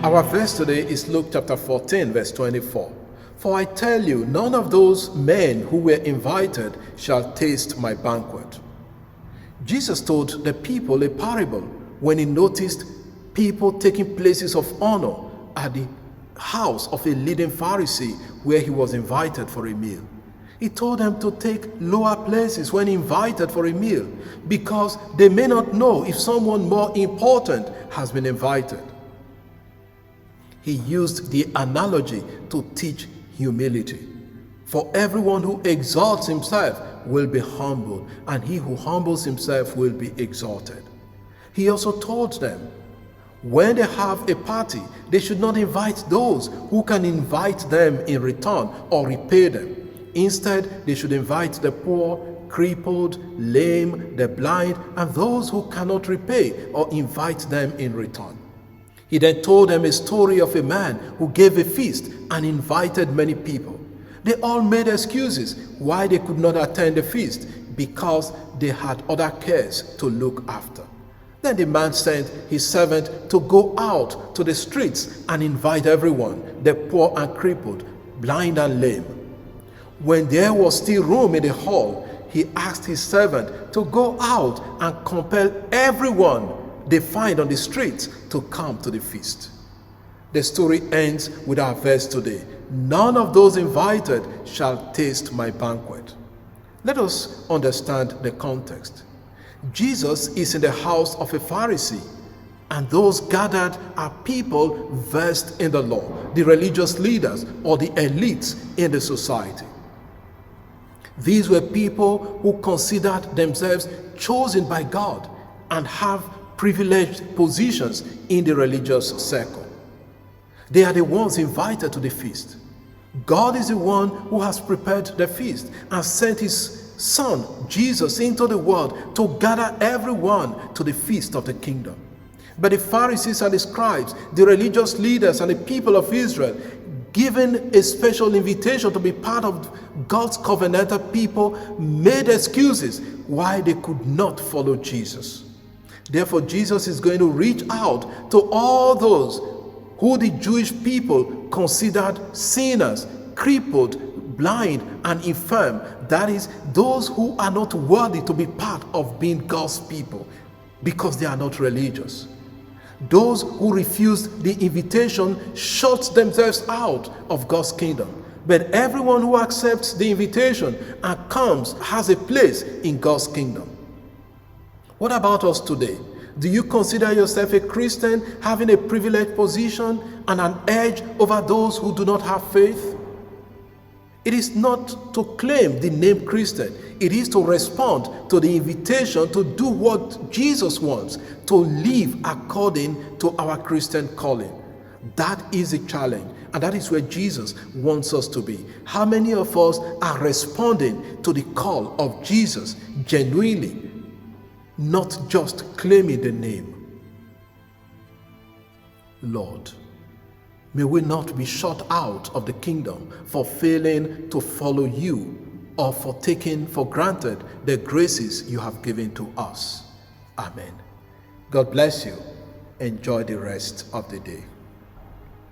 Our verse today is Luke chapter 14, verse 24. For I tell you, none of those men who were invited shall taste my banquet. Jesus told the people a parable when he noticed people taking places of honor at the house of a leading Pharisee where he was invited for a meal. He told them to take lower places when invited for a meal because they may not know if someone more important has been invited. He used the analogy to teach humility. For everyone who exalts himself will be humbled, and he who humbles himself will be exalted. He also told them, when they have a party, they should not invite those who can invite them in return or repay them. Instead, they should invite the poor, crippled, lame, the blind, and those who cannot repay or invite them in return. He then told them a story of a man who gave a feast and invited many people. They all made excuses why they could not attend the feast because they had other cares to look after. Then the man sent his servant to go out to the streets and invite everyone, the poor and crippled, blind and lame. When there was still room in the hall, he asked his servant to go out and compel everyone they find on the streets to come to the feast. The story ends with our verse today. None of those invited shall taste my banquet. Let us understand the context. Jesus is in the house of a Pharisee, and those gathered are people versed in the law, the religious leaders or the elites in the society. These were people who considered themselves chosen by God and have privileged positions in the religious circle. They are the ones invited to the feast. God is the one who has prepared the feast and sent his Son, Jesus, into the world to gather everyone to the feast of the kingdom. But the Pharisees and the scribes, the religious leaders and the people of Israel, given a special invitation to be part of God's covenantal people, made excuses why they could not follow Jesus. Therefore, Jesus is going to reach out to all those who the Jewish people considered sinners, crippled, blind, and infirm. That is, those who are not worthy to be part of being God's people because they are not religious. Those who refused the invitation shut themselves out of God's kingdom. But everyone who accepts the invitation and comes has a place in God's kingdom. What about us today? Do you consider yourself a Christian having a privileged position and an edge over those who do not have faith? It is not to claim the name Christian. It is to respond to the invitation to do what Jesus wants, to live according to our Christian calling. That is a challenge, and that is where Jesus wants us to be. How many of us are responding to the call of Jesus genuinely, not just claiming the name? Lord, may we not be shut out of the kingdom for failing to follow you or for taking for granted the graces you have given to us. Amen. God bless you. Enjoy the rest of the day.